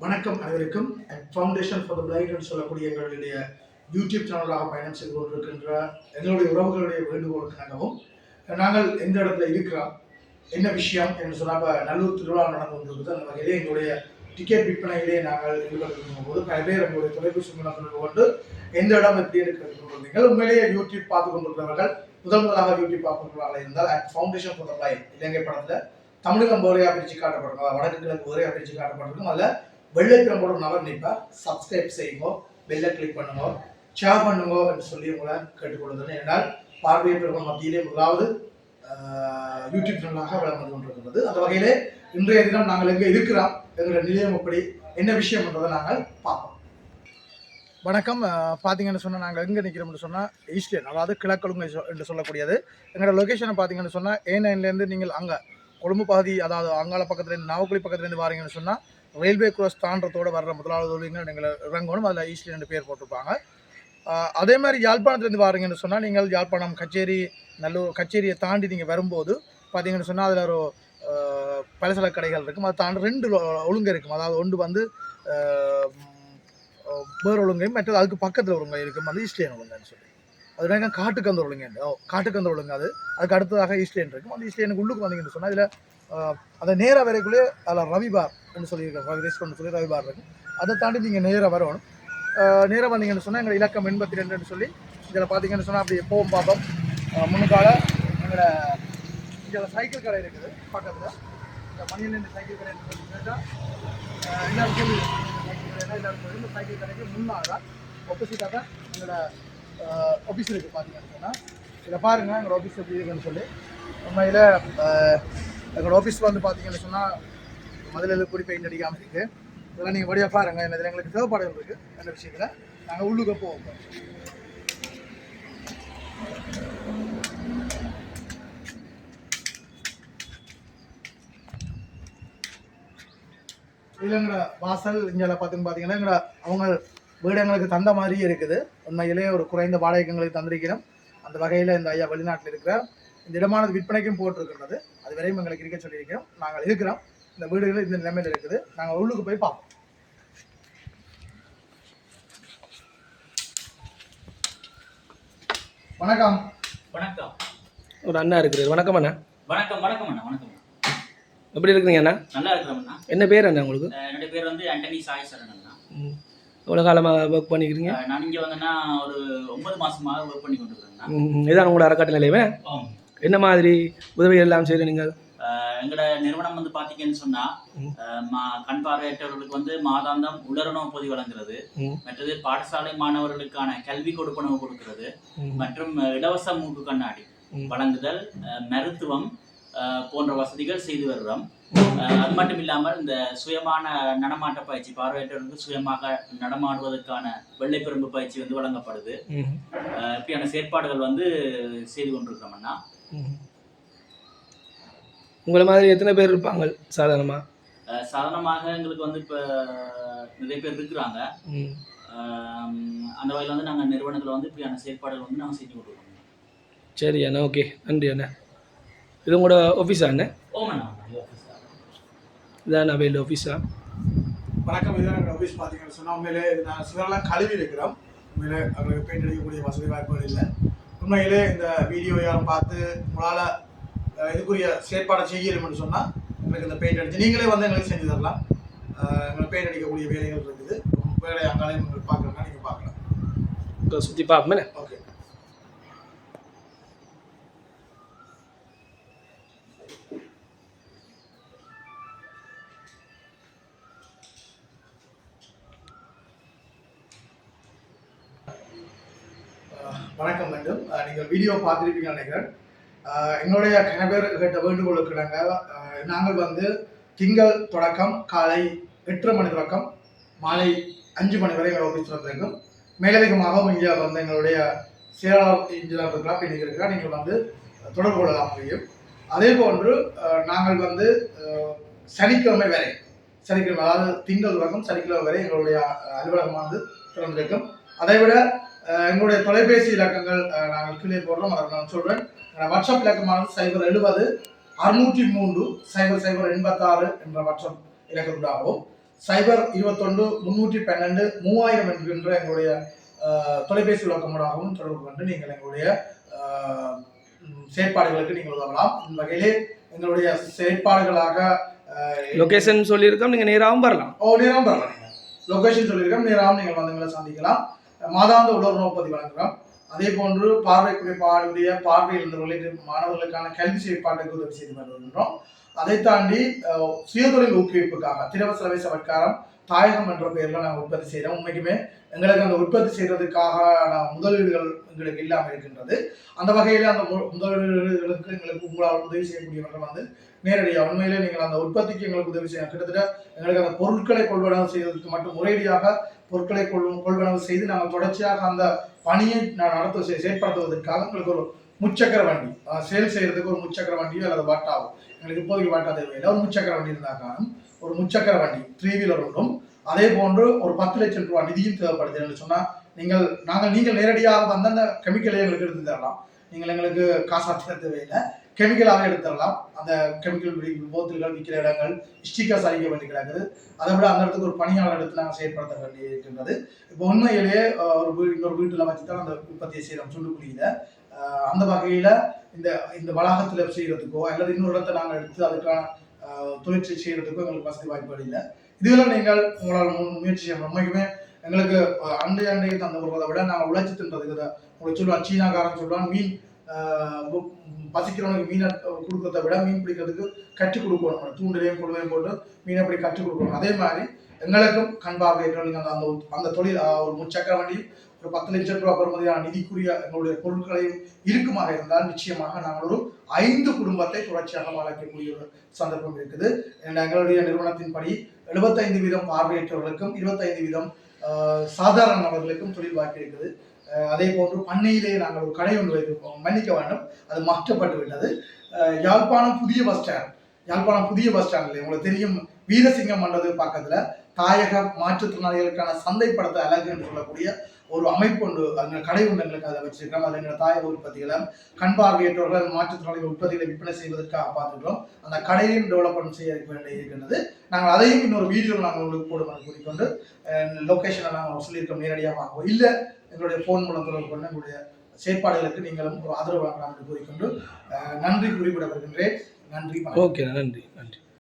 வணக்கம் அனைவருக்கும். Foundation for the blind என்று சொல்லக்கூடிய எங்களுடைய யூடியூப் சேனலாக பயணம் செய்து கொண்டிருக்கின்ற எங்களுடைய உறவுகளுடைய வேண்டுகோளுக்காகவும் நாங்கள் எந்த இடத்துல இருக்கிறோம், என்ன விஷயம் என்று சொன்னால் நல்லூர் திருவிழா நடந்து கொண்டிருக்குது. அந்த வகையிலே எங்களுடைய டிக்கெட் விற்பனையிலே நாங்கள் ஈடுபட்டிருக்கும் போது பல பேர் எங்களுடைய தொலைபேசி மூலம் தொடர்பு கொண்டு எந்த இடம் எப்படி இருக்கிறீர்கள் உண்மையிலேயே யூடியூப் பார்த்து கொண்டிருக்கிறவர்கள் முதலாக யூடியூப் பார்க்கிறவர்களாக இருந்தால் ஃபவுண்டேஷன் ஃபார் த பிளைண்ட் இலங்கை படத்தில் தமிழகம் ஒரே பிரிச்சு காட்டப்பட்டிருக்கும், வடக்கு கிழக்கு ஒரே பிரிச்சு காட்டப்பட்டிருக்கும். அதில் வெள்ளைக்கிழம்போட நபர் நிற்பா சப்ஸ்கிரைப் செய்யுங்க, பெல்லை கிளிக் பண்ணுங்க, ஷேர் பண்ணுங்க என்று சொல்லி உங்களை கேட்டுக்கொள்கிறேன். ஏன்னால் பார்வையற்றவர்கள் மத்தியிலே முதலாவது யூடியூப் சேனலாக வளர்ந்து கொண்டிருக்கிறது. அந்த வகையிலே இன்றைய தினம் நாங்கள் எங்கே இருக்கிறோம், எங்களுடைய நிலையம் எப்படி, என்ன விஷயம் என்றதை நாங்கள் பார்ப்போம். வணக்கம். பார்த்தீங்கன்னு சொன்னால் நாங்கள் எங்கே நிற்கிறோம்னு சொன்னால் ஈஸ்டர்ன், அதாவது கிழக்கொழுங்கு என்று சொல்லக்கூடியது. எங்களோட லொக்கேஷனை பார்த்தீங்கன்னு சொன்னால் A9லேருந்து நீங்கள் அங்கே கொழும்பு பகுதி, அதாவது அங்காள பக்கத்துலேருந்து நாவக்குழி பக்கத்துலேருந்து வாரீங்கன்னு சொன்னால் ரயில்வே கிராஸ் தாண்டத்தோடு வர்ற முதலாவது நீங்கள் இறங்கணும். அதில் ஈஸ்ட்லி 2 பேர் போட்டிருப்பாங்க. அதே மாதிரி யாழ்ப்பாணத்துலேருந்து வாரீங்கன்னு சொன்னால் நீங்கள் யாழ்ப்பாணம் கச்சேரி, நல்லூர் கச்சேரியை தாண்டி நீங்கள் வரும்போது பார்த்தீங்கன்னு சொன்னால் அதில் ஒரு பலசல கடைகள் இருக்கும். அதை தாண்டி 2 ஒழுங்கு இருக்கும். அதாவது ஒன்று வந்து வேறு ஒழுங்கையும், மற்றது அதுக்கு பக்கத்தில் ஒழுங்கை இருக்கும், அது ஈஸ்ட்லியன் ஒழுங்குன்னு சொல்லி. அது என்ன காட்டுக்கந்த ஒழுங்கு, காட்டுக்கந்த ஒழுங்கு. அதுக்கு அடுத்ததாக ஈஸ்ட்லியன் இருக்கும். அந்த ஈஸ்ட்லியனுக்கு உள்ளுக்கு வந்தீங்கன்னு சொன்னால் அதில் அதை நேராக வரைக்குள்ளே அதில் ரவிபார் என்று சொல்லியிருக்கேன், ரவி ரெஸ்டாரண்ட் சொல்லி ரவிபார் இருக்குது. அதை தாண்டி நீங்கள் நேராக வரணும். நேராக வந்தீங்கன்னு சொன்னால் எங்கள் இலக்கம் 82 சொல்லி இதில் பார்த்தீங்கன்னு சொன்னால் அப்படி எப்போவும் பார்ப்போம். முன்னுக்கால எங்களோட இதில் சைக்கிள் கடை இருக்குது பக்கத்தில். இந்த மணியிலேருந்து சைக்கிள் கடை சொல்லி கேட்டால் எல்லாரும் சொல்லி இந்த சைக்கிள் கடைக்கு முன்னாக ஆப்போசிட்டாக தான் எங்களோட ஆஃபீஸ் இருக்குது. பார்த்தீங்கன்னு சொன்னால் இதை பாருங்கள் எங்களோட ஆஃபீஸ் எப்படி இருக்குன்னு சொல்லி. உண்மையில் எங்களோட ஆஃபீஸ் வந்து பார்த்தீங்கன்னு சொன்னால் முதலில் கூடி பெயிண்ட் அடிக்காமல் இருக்குது. இதெல்லாம் நீங்கள் வழியாக பாருங்கள். இதில் எங்களுக்கு தேவைப்பாடுகள் இருக்குது. அந்த விஷயத்தில் நாங்கள் உள்ளுக்க போவோம். இதில் எங்களோட வாசல் இங்கே பார்த்தீங்கன்னா எங்களோட அவங்க வீடு எங்களுக்கு தந்த மாதிரியே இருக்குது. உண்மையிலே ஒரு குறைந்த வாடகைக்கு எங்களுக்கு தந்திருக்கிறோம். அந்த வகையில் இந்த ஐயா வெளிநாட்டில் இருக்கிற இந்த இடமானது விற்பனைக்கும் போட்டிருக்கிறது. அது வரையும் எங்களுக்கு இருக்க சொல்லியிருக்கிறோம். நாங்கள் இருக்கிறோம். இந்த வீடுகள் இந்த நிலைமையில் இருக்குது. நாங்கள் உள்ளுக்கு போய் பார்ப்போம். வணக்கம். வணக்கம். ஒரு அண்ணா இருக்கிறார். வணக்கம் அண்ணா. வணக்கம் வணக்கம் அண்ணா. வணக்கம். எப்படி இருக்கிறீங்க அண்ணா? நல்லா இருக்கிறோம் அண்ணா. என்ன பேர் அண்ணா உங்களுக்கு? என்னோட பேர் வந்து ஆண்டனி சாய்சரன் அண்ணா. எவ்வளோ காலமாக ஒர்க் பண்ணிக்கிறீங்க? நான் இங்கே வந்தேன்னா ஒரு 9 மாதமாக ஒர்க் பண்ணி கொண்டு இருக்கிறேன். இதான் உங்களோட அறக்கட்டளை நிலையமே? என்ன மாதிரி உதவிகள் எல்லாம் செய்கிற நீங்கள்? எங்களோட நிறுவனம் வந்து பார்த்தீங்கன்னு சொன்னால் கண் பார்வையற்றவர்களுக்கு வந்து மாதாந்தம் உலரணவு பொதி வழங்குறது, மற்றது பாடசாலை மாணவர்களுக்கான கல்வி கொடுப்பனவு கொடுக்கிறது, மற்றும் இலவச மூக்கு கண்ணாடி வழங்குதல், மருத்துவம் போன்ற வசதிகள் செய்து வருகிறோம். அது மட்டும் இல்லாமல் இந்த சுயமான நடமாட்ட பயிற்சி, பார்வையற்றவர்களுக்கு சுயமாக நடமாடுவதற்கான வெள்ளைப்பெரும்பு பயிற்சி வந்து வழங்கப்படுது. இப்படியான செயற்பாடுகள் வந்து செய்து கொண்டிருக்கிறோம்னா. உங்களை மாதிரி எத்தனை பேர் இருப்பாங்க சாதாரணமாக? சாதாரணமாக எங்களுக்கு வந்து இப்போ நிறைய பேர் இருக்கிறாங்க. அந்த வகையில் வந்து நாங்கள் நிறுவனத்தில் வந்து இப்படியான செயற்பாடுகள் வந்து நாங்கள் செஞ்சு கொடுக்குறோம். சரி அண்ணா, ஓகே, நன்றி அண்ணா. இது உங்களோட ஆஃபீஸா அண்ணா? ஓமண்ணா. இதான் வெயில் ஆஃபீஸா? வணக்கம். இதுதான் எங்கள் ஆஃபீஸ். பார்த்தீங்கன்னு சொன்னால் உண்மையிலே நாங்கள் சிவரெல்லாம் கழுவி இருக்கிறோம். உண்மையிலே அவங்களுக்கு பெயிண்ட் அடிக்கக்கூடிய வசதி வாய்ப்புகள் இல்லை. உண்மையிலே இந்த வீடியோ யாரும் பார்த்து உங்களால் இதுக்குரிய செயற்பாடை செய்யணும்னு சொன்னால் எங்களுக்கு இந்த பெயிண்ட் அடிச்சு நீங்களே வந்து எங்களுக்கு செஞ்சு தரலாம். எங்களுக்கு பெயிண்ட் அடிக்கக்கூடிய வேலைகள் இருக்குது. வேலை அங்காலையும் உங்களுக்கு பார்க்கணும்னா நீங்கள் பார்க்கலாம். சுற்றி பார்ப்போமே. ஓகே. வணக்கம். மீண்டும் நீங்கள் வீடியோ பார்த்துருப்பீங்கன்னு நினைக்கிறேன். எங்களுடைய கணவர் கேட்ட வேண்டுகோளுக்கு நாங்கள் வந்து திங்கள் தொடக்கம் காலை 8:30 மணி தொடக்கம் மாலை 5 மணி வரை எங்கள் ஆஃபீஸ் வந்திருக்கும். மேலதிகமாக இங்கே வந்து எங்களுடைய செயலாளர் இன்ஜினியர் இருக்கிறா, பின்னிக்கு இருக்கிறா, நீங்கள் வந்து தொடர்பு கொள்ளலாம் முடியும். அதே போன்று நாங்கள் வந்து சனிக்கிழமை வரை, சனிக்கிழமை அதாவது திங்கள் தொடக்கம் சனிக்கிழமை வரை எங்களுடைய அலுவலகம் வந்து திறந்திருக்கும். அதைவிட எங்களுடைய தொலைபேசி இலக்கங்கள் நாங்கள் கீழே போடுறோம். அதை நான் சொல்கிறேன். வாட்ஸ்அப் இலக்கமானது 070 603 0086 என்ற வாட்ஸ்அப் இலக்கத்துடாகவும், 021 312 என்கின்ற எங்களுடைய தொலைபேசி இலக்கமாகவும் தொடர்பு கொண்டு நீங்கள் எங்களுடைய செயற்பாடுகளுக்கு நீங்கள் உதவலாம். இந்த வகையிலே எங்களுடைய செயற்பாடுகளாக லொகேஷன் சொல்லியிருக்கோம், நீங்கள் நேராகவும் வரலாம். நேராகவும் வரலாம். நீங்கள் லொகேஷன் சொல்லியிருக்கோம், நேராகவும் நீங்கள் வந்து எங்களை சந்திக்கலாம். மாதாந்த உலர்நோய் பதிவு வழங்குகிறோம். அதே போன்று பார்வை குறைபாடுடைய பார்வையிழந்தவர்களின் மாணவர்களுக்கான கல்வி செயற்பாட்டுக்கு உதவி செய்து வருகின்றோம். அதை தாண்டி சுயதொழில் ஊக்குவிப்புக்காக திரவ செலவை சவர்க்காரம் தாயகம் என்ற பெயரில் நாங்கள் உற்பத்தி செய்கிறோம். உண்மைக்குமே எங்களுக்கு அந்த உற்பத்தி செய்கிறதுக்காக முதலீடுகள் எங்களுக்கு இல்லாமல் இருக்கின்றது. அந்த வகையில் அந்த முதலீடுகளுக்கு எங்களுக்கு உங்களால் உதவி செய்யக்கூடியவர்கள் வந்து நேரடியாக உண்மையிலே நீங்கள் அந்த உற்பத்திக்கு எங்களுக்கு உதவி செய்யணும். கிட்டத்தட்ட எங்களுக்கு அந்த பொருட்களை கொள்வனவு செய்வதற்கு மட்டும் முறையீடாக பொருட்களை கொள்வனவு செய்து நாங்கள் தொடர்ச்சியாக அந்த பணியை செயற்படுத்துவதற்காக எங்களுக்கு ஒரு முச்சக்கர வண்டி சேல் செய்யறதுக்கு ஒரு முச்சக்கர வண்டியோ அல்லது வாட்டாகும் எங்களுக்கு இப்போதைக்கு வாட்டா தேவையில்லை. ஒரு முச்சக்கர வண்டி இருந்தாலும் ஒரு முச்சக்கர வண்டி 3 வீலர் ஒன்றும் அதே போன்று ஒரு 10 லட்சம் ரூபாய் நிதியும் தேவைப்படுது என்று சொன்னால் நீங்கள் நேரடியாக வந்து அந்த கெமிக்கலை எங்களுக்கு எடுத்து தரலாம். நீங்கள் எங்களுக்கு காசாற்ற தேவையில்லை, கெமிக்கலாக எடுத்து தரலாம். அந்த கெமிக்கல் போத்தல்கள் விற்கிற இடங்கள் ஸ்டிக்கர்ஸ் அடிக்க வேண்டி கிடக்குது. அதை விட அந்த இடத்துக்கு ஒரு பணியாளர் எடுத்து நாங்கள் செயற்படுத்த வேண்டி இருக்கின்றது. இப்போ உண்மையிலேயே இன்னொரு வீட்டில் வச்சு தான் அந்த உற்பத்தியை செய்கிறோம் சுண்டுக்குழியில. அந்த வகையில் இந்த வளாகத்தில் செய்கிறதுக்கோ அல்லது இன்னொரு இடத்தை நாங்கள் எடுத்து அதுக்கான தொழிற்சி செய்கிறதுக்கோ எங்களுக்கு வசதி வாய்ப்புகள் இல்லை. இதுவெல்லாம் நீங்கள் உங்களால் முயற்சி செய்யணும். உண்மைக்குமே எங்களுக்கு அண்டையை தந்து வருவதை விட நாங்கள் உழைச்சி தின்றதுக்கு உங்களுக்கு சொல்லுவான், சீனாக்காரன் சொல்லுவான், மீன் பசிக்கிறவனுக்கு மீனை கொடுக்கறத விட மீன் பிடிக்கிறதுக்கு கற்றுக் கொடுக்கணும். தூண்டிலையும் குழுவையும் போட்டு மீனை அப்படி கற்றுக் கொடுக்கணும். அதே மாதிரி எங்களுக்கும் கண் பார்வையற்றவங்க அந்த தொழில் ஒரு முச்சக்கர வண்டி ஒரு 10 லட்சம் ரூபாய் பெறுமதியான நிதிக்குரிய எங்களுடைய பொருட்களையும் இருக்குமாக இருந்தால் நிச்சயமாக நாங்கள் ஒரு 5 குடும்பத்தை தொடர்ச்சியாக வளர்க்கக்கூடிய ஒரு சந்தர்ப்பம் இருக்குது. எங்களுடைய நிறுவனத்தின்படி 75% பார்வையற்றவர்களுக்கும் 25% சாதாரண நபர்களுக்கும் தொழில் வாய்ப்பு இருக்குது. அதே போன்று பண்ணையிலே நாங்கள் ஒரு கடை ஒன்று வைத்திருப்போம். மன்னிக்க வேண்டும், அது மாற்றப்பட்டு விட்டது. யாழ்ப்பாணம் புதிய பஸ் ஸ்டாண்டில் உங்களுக்கு தெரியும், வீரசிங்கம் மண்டது பக்கத்தில் தாயக மாற்றுத்திறனாளிகளுக்கான சந்தைப்படுத்த அழகு என்று சொல்லக்கூடிய ஒரு அமைப்பு ஒன்று அங்கே கடை ஒன்று எங்களுக்கு அதை வச்சிருக்கிறோம். அதில் எங்கள் தாயக உற்பத்திகளை கண் பார்வையற்றவர்கள் மாற்றுத்திறனாளிகள் உற்பத்திகளை விற்பனை செய்வதற்காக பார்த்துக்கிறோம். அந்த கடையையும் டெவலப்மெண்ட் செய்ய வேண்டிய இருக்கின்றது. நாங்கள் அதையும் இன்னொரு வீடியோவில் நாங்கள் உங்களுக்கு போடுவோம் கூறிக்கொண்டு லொக்கேஷனை நாங்கள் சொல்லியிருக்கோம். நேரடியாக வாங்குவோம், இல்லை எங்களுடைய ஃபோன் மூலம் தொடர்பு கொண்டு எங்களுடைய செயற்பாடுகளுக்கு நீங்களும் ஒரு ஆதரவு வழங்கலாம் என்று கூறிக்கொண்டு நன்றி குறிப்பிட வருகின்றேன். நன்றி. ஓகே, நன்றி.